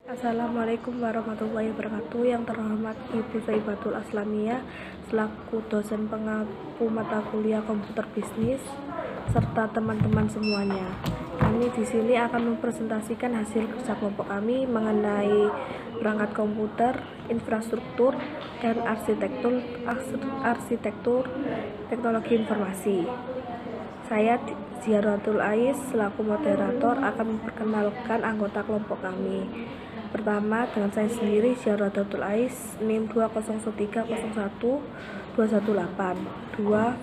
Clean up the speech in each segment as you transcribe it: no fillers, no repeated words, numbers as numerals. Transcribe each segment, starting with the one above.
Assalamualaikum warahmatullahi wabarakatuh. Yang terhormat Ibu Saibatul Aslamiyah selaku dosen pengampu mata kuliah komputer bisnis serta teman-teman semuanya. Kami di sini akan mempresentasikan hasil kerja kelompok kami mengenai perangkat komputer, infrastruktur, dan arsitektur teknologi informasi. Saya Ziaratul Ais selaku moderator akan memperkenalkan anggota kelompok kami. Pertama, dengan saya sendiri, Ziaratul Ais, NIM 200301218. 2.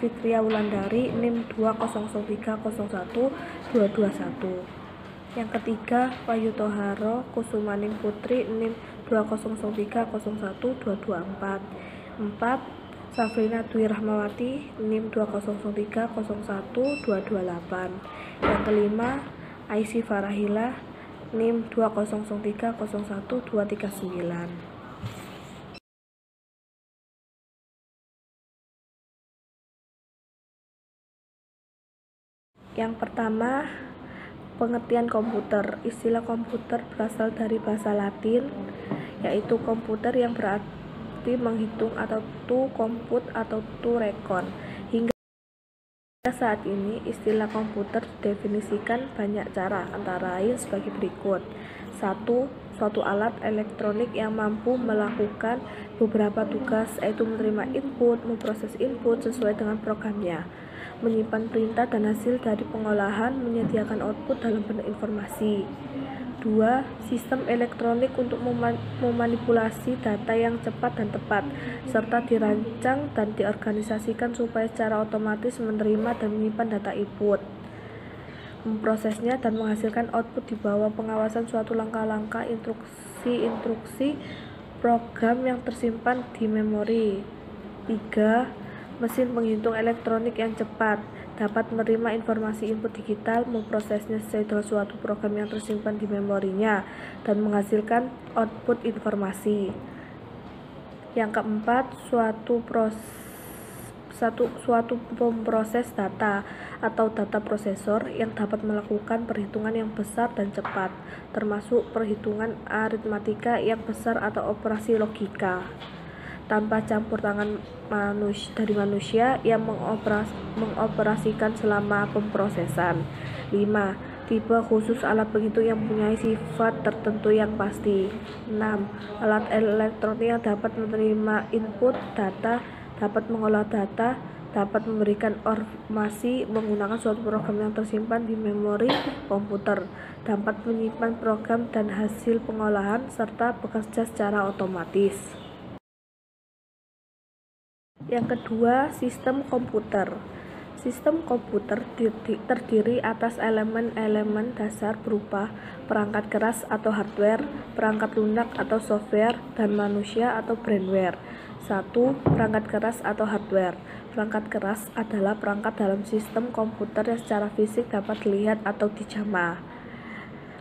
Fitria Wulandari, NIM 200301221. Yang ketiga, Wahyu Toharo Kusumaning Putri, NIM 200301224. 4. Safrina Dwi Rahmawati, NIM 200301228. Yang kelima, Aisy Farahila, NIM 200301239. Yang pertama, pengertian komputer. Istilah komputer berasal dari bahasa Latin, yaitu komputer yang berarti menghitung atau to compute atau to reckon. Hingga saat ini, istilah komputer didefinisikan banyak cara, antara lain sebagai berikut. 1. Suatu alat elektronik yang mampu melakukan beberapa tugas, yaitu menerima input, memproses input sesuai dengan programnya, menyimpan perintah dan hasil dari pengolahan, menyediakan output dalam bentuk informasi. 2. Sistem elektronik untuk memanipulasi data yang cepat dan tepat, serta dirancang dan diorganisasikan supaya secara otomatis menerima dan menyimpan data input, memprosesnya dan menghasilkan output di bawah pengawasan suatu langkah-langkah instruksi program yang tersimpan di memori. 3. Mesin penghitung elektronik yang cepat, dapat menerima informasi input digital, memprosesnya sesuai dengan suatu program yang tersimpan di memorinya, dan menghasilkan output informasi. Yang keempat, suatu pemproses data atau data prosesor yang dapat melakukan perhitungan yang besar dan cepat, termasuk perhitungan aritmatika yang besar atau operasi logika, tanpa campur tangan dari manusia yang mengoperasikan selama pemprosesan. 5. Tipe khusus alat penghitung yang mempunyai sifat tertentu yang pasti. 6. Alat elektronik yang dapat menerima input data, dapat mengolah data, dapat memberikan informasi menggunakan suatu program yang tersimpan di memori komputer, dapat menyimpan program dan hasil pengolahan, serta bekerja secara otomatis. Yang kedua, sistem komputer. Sistem komputer terdiri atas elemen-elemen dasar berupa perangkat keras atau hardware, perangkat lunak atau software, dan manusia atau brainware. 1. Perangkat keras atau hardware. Perangkat keras adalah perangkat dalam sistem komputer yang secara fisik dapat dilihat atau dijamah.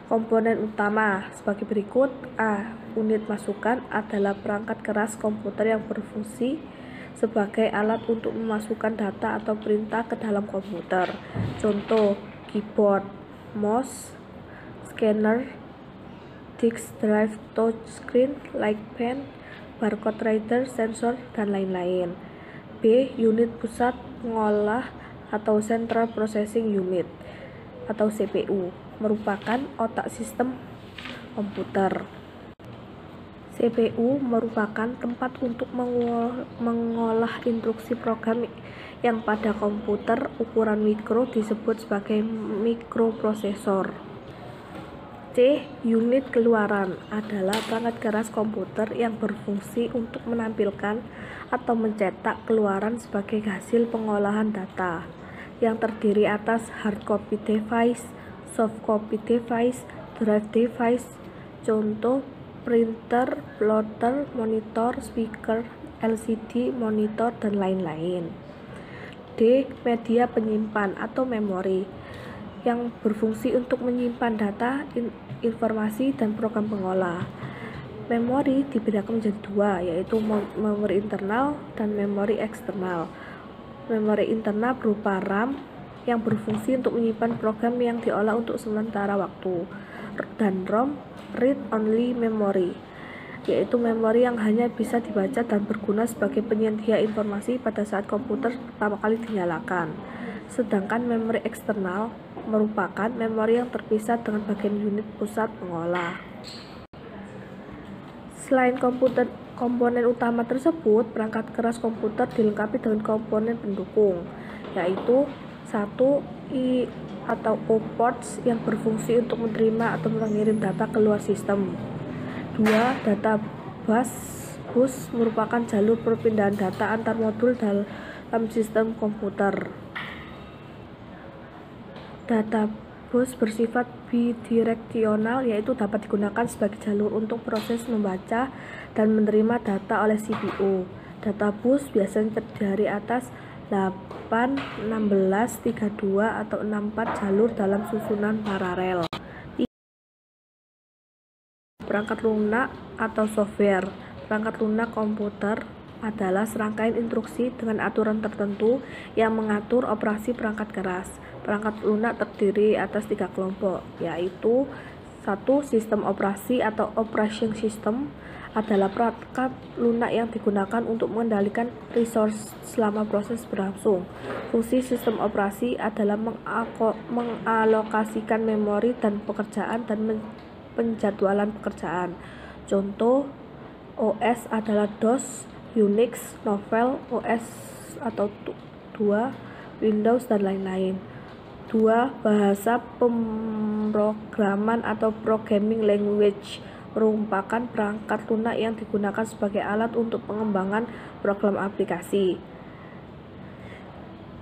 Komponen utama sebagai berikut. A. Unit masukan adalah perangkat keras komputer yang berfungsi sebagai alat untuk memasukkan data atau perintah ke dalam komputer. Contoh, keyboard, mouse, scanner, disk drive, touchscreen, like pen, barcode reader, sensor, dan lain-lain. B. Unit pusat pengolah atau Central Processing Unit atau CPU, merupakan otak sistem komputer. CPU merupakan tempat untuk mengolah instruksi program yang pada komputer ukuran mikro disebut sebagai mikroprosesor. C. Unit keluaran adalah perangkat keras komputer yang berfungsi untuk menampilkan atau mencetak keluaran sebagai hasil pengolahan data, yang terdiri atas hard copy device, soft copy device, drive device. Contoh, printer, plotter, monitor, speaker, LCD, monitor, dan lain-lain. D. Media penyimpan atau memori, yang berfungsi untuk menyimpan data, informasi, dan program pengolah. Memori dibedakan menjadi dua, yaitu memori internal dan memori eksternal. Memori internal berupa RAM yang berfungsi untuk menyimpan program yang diolah untuk sementara waktu, dan ROM read-only memory, yaitu memori yang hanya bisa dibaca dan berguna sebagai penyedia informasi pada saat komputer pertama kali dinyalakan. Sedangkan memori eksternal merupakan memori yang terpisah dengan bagian unit pusat pengolah. Selain komponen utama tersebut, perangkat keras komputer dilengkapi dengan komponen pendukung, yaitu 1. I atau O ports yang berfungsi untuk menerima atau mengirim data keluar sistem. 2. Data bus merupakan jalur perpindahan data antar modul dalam sistem komputer. Data bus bersifat bidireksional, yaitu dapat digunakan sebagai jalur untuk proses membaca dan menerima data oleh CPU. Data bus biasanya terdiri atas 8, 16, 32, atau 64 jalur dalam susunan paralel. Perangkat lunak atau software. Perangkat lunak komputer adalah serangkaian instruksi dengan aturan tertentu yang mengatur operasi perangkat keras. Perangkat lunak terdiri atas 3 kelompok, yaitu 1. Sistem operasi atau operation system adalah perangkat lunak yang digunakan untuk mengendalikan resource selama proses berlangsung. Fungsi sistem operasi adalah mengalokasikan memori dan pekerjaan dan penjadwalan pekerjaan. Contoh OS adalah DOS, Unix, Novel OS atau 2, Windows, dan lain-lain. 2. Bahasa pemrograman atau programming language merupakan perangkat lunak yang digunakan sebagai alat untuk pengembangan program aplikasi.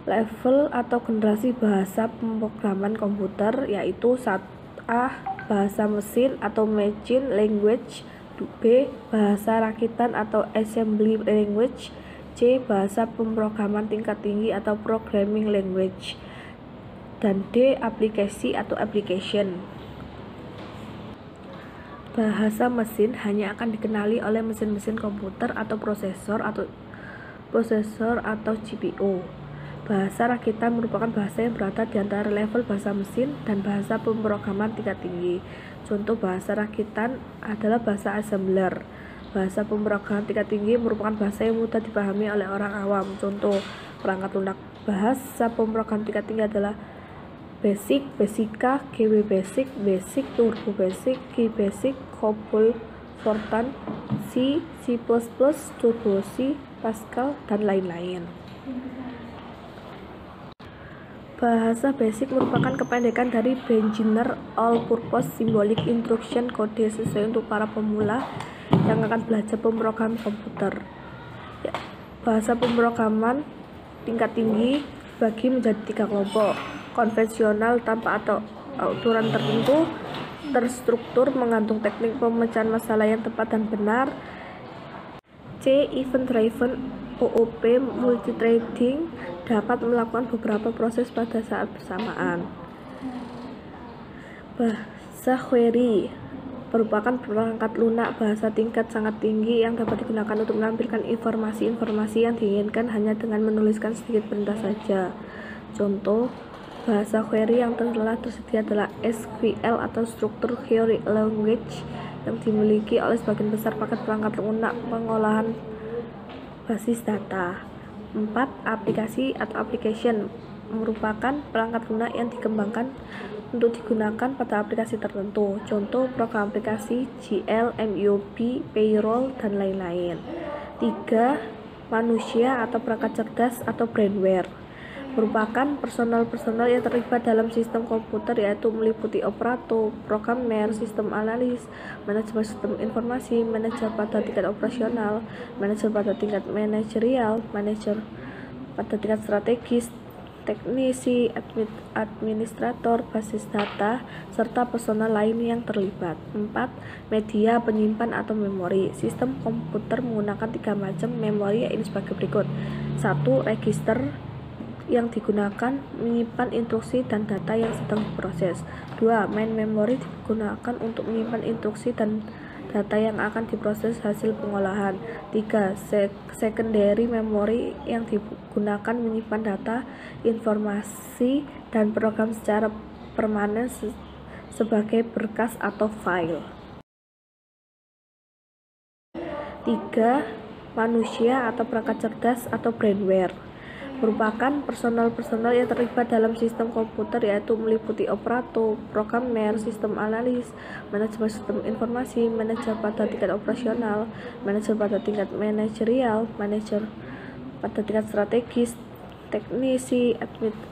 Level atau generasi bahasa pemrograman komputer yaitu 1A. Bahasa mesin atau machine language, B. Bahasa rakitan atau assembly language, C. Bahasa pemrograman tingkat tinggi atau programming language, dan D. Aplikasi atau application. Bahasa mesin hanya akan dikenali oleh mesin-mesin komputer atau prosesor atau GPU. Bahasa rakitan merupakan bahasa yang berada di antara level bahasa mesin dan bahasa pemrograman tingkat tinggi. Contoh bahasa rakitan adalah bahasa assembler. Bahasa pemrograman tingkat tinggi merupakan bahasa yang mudah dipahami oleh orang awam. Contoh perangkat lunak bahasa pemrograman tingkat tinggi adalah Basic, Basica, GB Basic, Basic, Turbo Basic, G Basic, COBOL, Fortran, C, C++, Turbo C, Pascal, dan lain-lain. Bahasa BASIC merupakan kependekan dari Beginner All-Purpose Symbolic Instruction Code, sesuai untuk para pemula yang akan belajar pemrograman komputer. Bahasa pemrograman tingkat tinggi dibagi menjadi 3 kelompok: konvensional tanpa atau aturan tertentu, terstruktur mengandung teknik pemecahan masalah yang tepat dan benar, C. Event driven OOP multithreading, dapat melakukan beberapa proses pada saat bersamaan. Bahasa query merupakan perangkat lunak bahasa tingkat sangat tinggi yang dapat digunakan untuk menampilkan informasi-informasi yang diinginkan hanya dengan menuliskan sedikit perintah saja. Contoh bahasa query yang telah tersedia adalah SQL atau Structured Query Language yang dimiliki oleh sebagian besar paket perangkat lunak pengolahan basis data. 4. Aplikasi atau application merupakan perangkat lunak yang dikembangkan untuk digunakan pada aplikasi tertentu. Contoh program aplikasi GL, MUB, payroll, dan lain-lain. 3. Manusia atau perangkat cerdas atau brainware merupakan personal yang terlibat dalam sistem komputer, yaitu meliputi operator, programmer, sistem analis, manajemen sistem informasi, manajer pada tingkat operasional, manajer pada tingkat manajerial, manajer pada tingkat strategis, teknisi, administrator, basis data, serta personal lain yang terlibat. 4. Media penyimpan atau memori. Sistem komputer menggunakan 3 macam memori, yaitu sebagai berikut. 1. Register yang digunakan menyimpan instruksi dan data yang sedang diproses. 2. Main memory digunakan untuk menyimpan instruksi dan data yang akan diproses hasil pengolahan. 3. Secondary memory yang digunakan menyimpan data, informasi, dan program secara permanen sebagai berkas atau file. 3. Manusia atau perangkat cerdas atau brainware merupakan personal yang terlibat dalam sistem komputer, yaitu meliputi operator, programmer, sistem analis, manajemen sistem informasi, manajer pada tingkat operasional, manajer pada tingkat manajerial, manajer pada tingkat strategis, teknisi,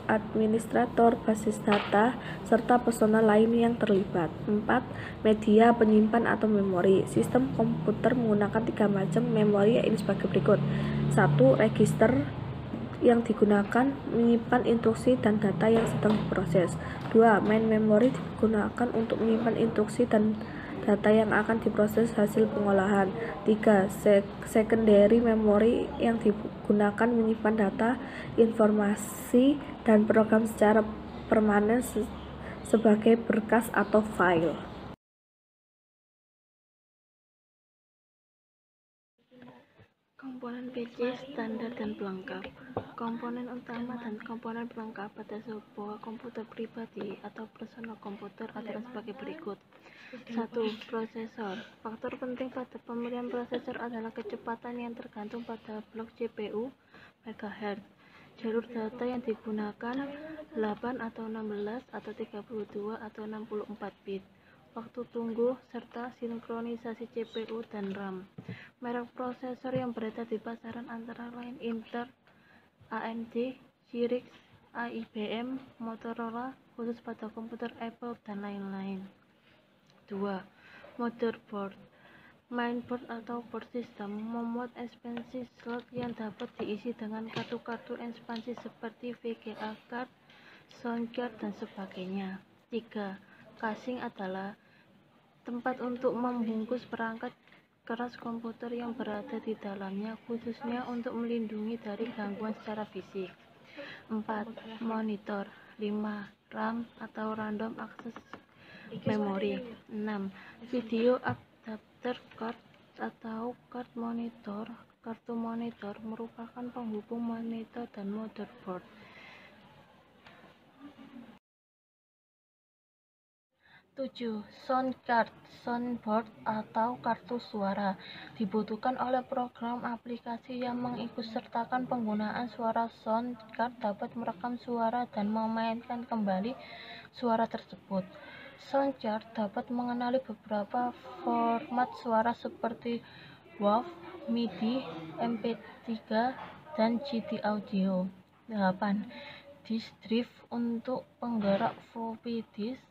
administrator, basis data, serta personal lain yang terlibat. 4. Media penyimpan atau memori. Sistem komputer menggunakan 3 macam memori, yaitu sebagai berikut. 1. Register yang digunakan menyimpan instruksi dan data yang sedang diproses. 2. Main memory digunakan untuk menyimpan instruksi dan data yang akan diproses hasil pengolahan. 3. Secondary memory yang digunakan menyimpan data, informasi, dan program secara permanen sebagai berkas atau file. Komponen PC standar dan pelengkap. Komponen utama dan komponen pelengkap pada sebuah komputer pribadi atau personal komputer adalah sebagai berikut. 1. Prosesor. Faktor penting pada pemilihan prosesor adalah kecepatan yang tergantung pada blok CPU MHz. Jalur data yang digunakan 8 atau 16 atau 32 atau 64 bit. Waktu tunggu serta sinkronisasi CPU dan RAM. Merek prosesor yang beredar di pasaran antara lain Intel, AMD, Cyrix, IBM, Motorola, khusus pada komputer Apple, dan lain-lain. 2. Motherboard. Mainboard atau board system memuat ekspansi slot yang dapat diisi dengan kartu-kartu ekspansi seperti VGA card, sound card, dan sebagainya. 3. Casing adalah tempat untuk membungkus perangkat keras komputer yang berada di dalamnya, khususnya untuk melindungi dari gangguan secara fisik. 4. Monitor. 5. RAM atau random access memory. 6. Video adapter card atau card monitor. Kartu monitor merupakan penghubung monitor dan motherboard. 7. Sound card, soundboard atau kartu suara dibutuhkan oleh program aplikasi yang mengikutsertakan penggunaan suara. Sound card dapat merekam suara dan memainkan kembali suara tersebut. Sound card dapat mengenali beberapa format suara seperti WAV, MIDI, MP3, dan CD audio. 8. Disk drive untuk penggerak floppy disk.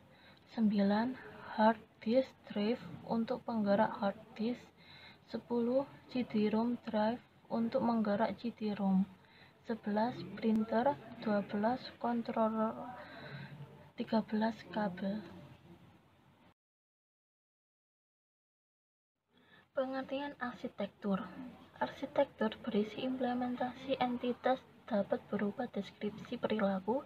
9. Hard disk drive untuk penggerak hard disk. 10. CD-ROM drive untuk menggerak CD-ROM. 11. Printer. 12. Controller. 13. Kabel. Pengertian arsitektur. Arsitektur berisi implementasi entitas, dapat berupa deskripsi perilaku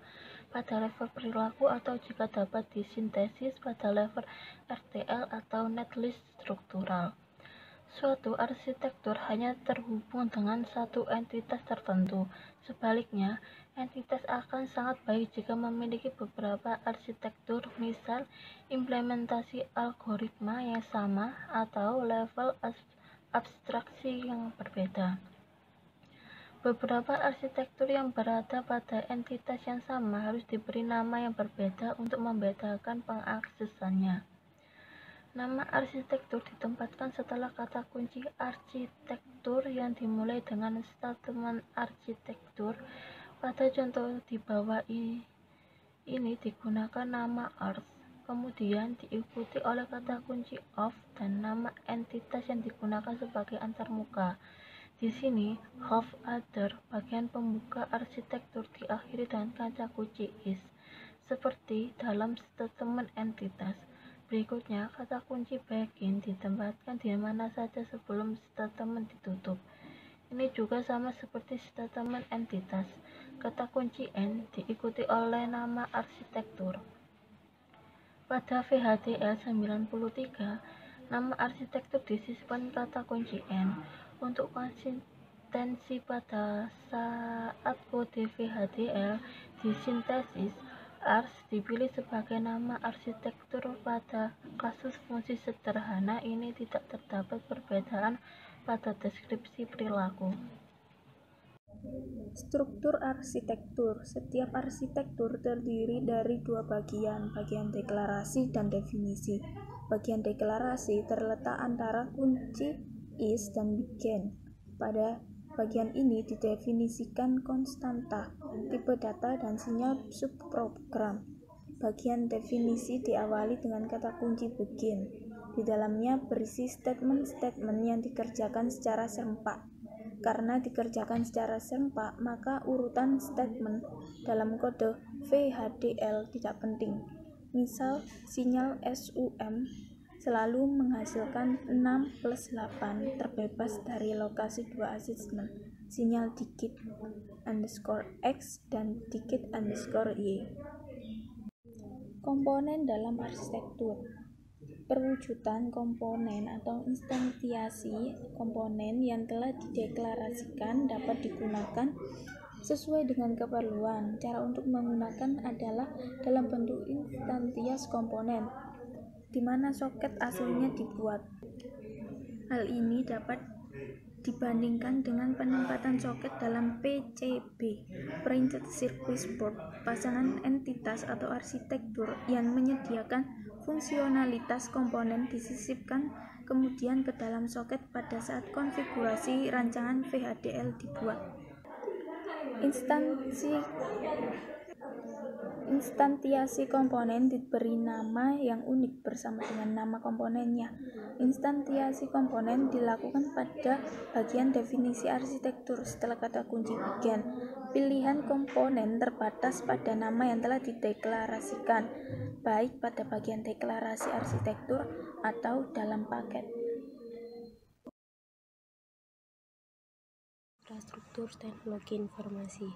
pada level perilaku atau jika dapat disintesis pada level RTL atau netlist struktural. Suatu arsitektur hanya terhubung dengan satu entitas tertentu. Sebaliknya, entitas akan sangat baik jika memiliki beberapa arsitektur, misal implementasi algoritma yang sama atau level abstraksi yang berbeda. Beberapa arsitektur yang berada pada entitas yang sama harus diberi nama yang berbeda untuk membedakan pengaksesannya. Nama arsitektur ditempatkan setelah kata kunci arsitektur yang dimulai dengan statement arsitektur. Pada contoh di bawah ini digunakan nama ars, kemudian diikuti oleh kata kunci of dan nama entitas yang digunakan sebagai antarmuka. Di sini, of other bagian pembuka arsitektur diakhiri dengan kata kunci is, seperti dalam statement entitas. Berikutnya, kata kunci begin ditempatkan di mana saja sebelum statement ditutup. Ini juga sama seperti statement entitas. Kata kunci end diikuti oleh nama arsitektur. Pada VHDL 93, nama arsitektur disisipkan kata kunci end. Untuk konsistensi pada saat kode VHDL disintesis, Ars dipilih sebagai nama arsitektur. Pada kasus fungsi sederhana ini tidak terdapat perbedaan pada deskripsi perilaku. Struktur arsitektur. Setiap arsitektur terdiri dari dua bagian deklarasi dan definisi. Bagian deklarasi terletak antara kunci is dan begin. Pada bagian ini didefinisikan konstanta, tipe data, dan sinyal subprogram. Bagian definisi diawali dengan kata kunci begin. Di dalamnya berisi statement-statement yang dikerjakan secara serempak. Karena dikerjakan secara serempak, maka urutan statement dalam kode VHDL tidak penting. Misal, sinyal SUM selalu menghasilkan 6 plus 8 terbebas dari lokasi dua assessment, sinyal digit _x dan digit _y. Komponen dalam arsitektur. Perwujudan komponen atau instansiasi komponen yang telah dideklarasikan dapat digunakan sesuai dengan keperluan. Cara untuk menggunakan adalah dalam bentuk instansias komponen, di mana soket aslinya dibuat. Hal ini dapat dibandingkan dengan penempatan soket dalam PCB, Printed Circuit Board, pasangan entitas atau arsitektur yang menyediakan fungsionalitas komponen disisipkan kemudian ke dalam soket pada saat konfigurasi rancangan VHDL dibuat. Instansiasi komponen diberi nama yang unik bersama dengan nama komponennya. Instansiasi komponen dilakukan pada bagian definisi arsitektur setelah kata kunci begin. Pilihan komponen terbatas pada nama yang telah dideklarasikan, baik pada bagian deklarasi arsitektur atau dalam paket. Infrastruktur teknologi informasi.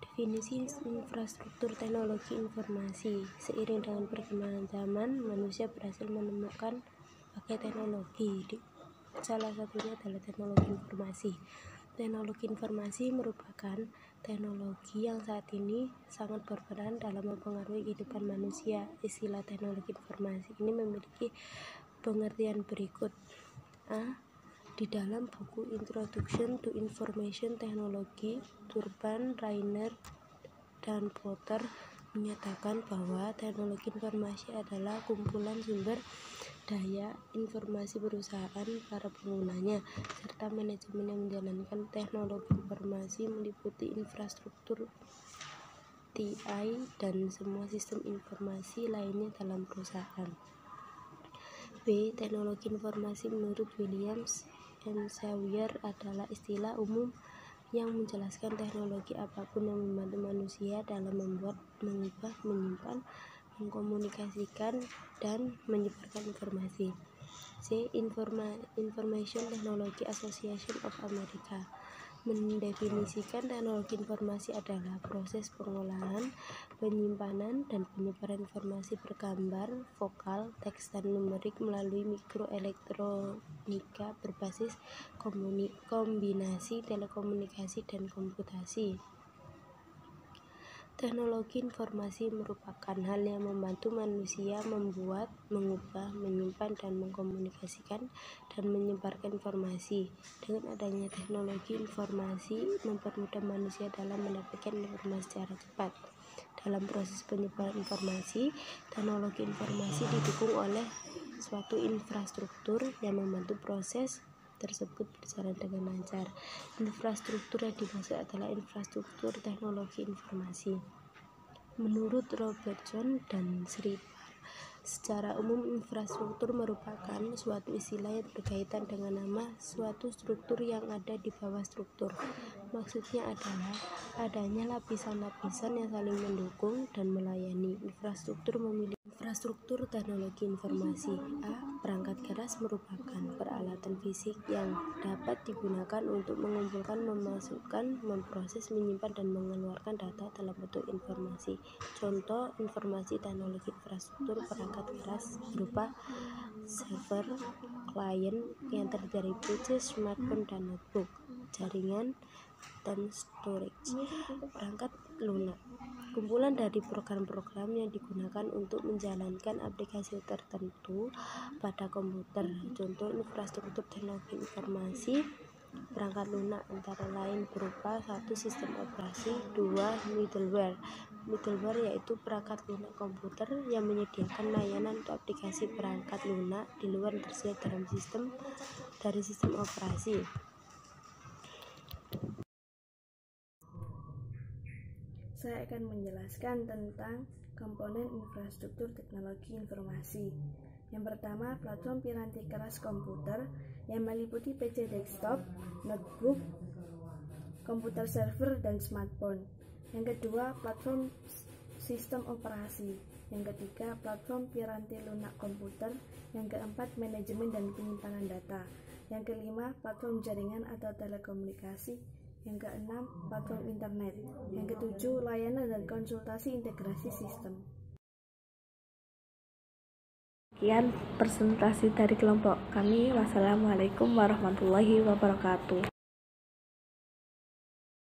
Definisi infrastruktur teknologi informasi. Seiring dengan perkembangan zaman, manusia berhasil menemukan berbagai teknologi. Salah satunya adalah teknologi informasi. Teknologi informasi merupakan teknologi yang saat ini sangat berperan dalam mempengaruhi kehidupan manusia. Istilah teknologi informasi ini memiliki pengertian berikut. A. Di dalam buku Introduction to Information Technology, Turban, Rainer, dan Potter menyatakan bahwa teknologi informasi adalah kumpulan sumber daya informasi perusahaan, para penggunanya, serta manajemen yang menjalankan teknologi informasi meliputi infrastruktur TI dan semua sistem informasi lainnya dalam perusahaan. B. Teknologi informasi menurut Williams and Sawyer adalah istilah umum yang menjelaskan teknologi apapun yang membantu manusia dalam membuat, mengubah, menyimpan, mengkomunikasikan, dan menyebarkan informasi. C. Information Technology Association of America mendefinisikan teknologi informasi adalah proses pengolahan, penyimpanan, dan penyebaran informasi bergambar, vokal, teks, dan numerik melalui mikroelektronika berbasis kombinasi telekomunikasi dan komputasi. Teknologi informasi merupakan hal yang membantu manusia membuat, mengubah, menyimpan, dan mengkomunikasikan dan menyebarkan informasi. Dengan adanya teknologi informasi mempermudah manusia dalam mendapatkan informasi secara cepat. Dalam proses penyebaran informasi, teknologi informasi didukung oleh suatu infrastruktur yang membantu proses tersebut berjalan dengan lancar. Infrastruktur yang dimaksud adalah infrastruktur teknologi informasi. Menurut Robertson dan Sripar, secara umum infrastruktur merupakan suatu istilah yang berkaitan dengan nama suatu struktur yang ada di bawah struktur. Maksudnya adalah adanya lapisan-lapisan yang saling mendukung dan melayani. Infrastruktur memiliki infrastruktur teknologi informasi. A. Perangkat keras merupakan peralatan fisik yang dapat digunakan untuk mengumpulkan, memasukkan, memproses, menyimpan, dan mengeluarkan data dalam bentuk informasi. Contoh informasi teknologi infrastruktur perangkat keras berupa server, klien yang terdiri dari PC, smartphone, dan notebook, jaringan, dan storage. Perangkat lunak kumpulan dari program-program yang digunakan untuk menjalankan aplikasi tertentu pada komputer. Contoh infrastruktur teknologi informasi perangkat lunak antara lain berupa 1. Sistem operasi, 2. Middleware. Middleware yaitu perangkat lunak komputer yang menyediakan layanan untuk aplikasi perangkat lunak di luar yang tersedia dalam sistem operasi. Saya akan menjelaskan tentang komponen infrastruktur teknologi informasi. Yang pertama, platform piranti keras komputer yang meliputi PC desktop, notebook, komputer server, dan smartphone. Yang kedua, platform sistem operasi. Yang ketiga, platform piranti lunak komputer. Yang keempat, manajemen dan penyimpanan data. Yang kelima, platform jaringan atau telekomunikasi. Yang keenam, platform internet. Yang ketujuh, layanan dan konsultasi integrasi sistem. Sekian presentasi dari kelompok kami. Wassalamualaikum warahmatullahi wabarakatuh.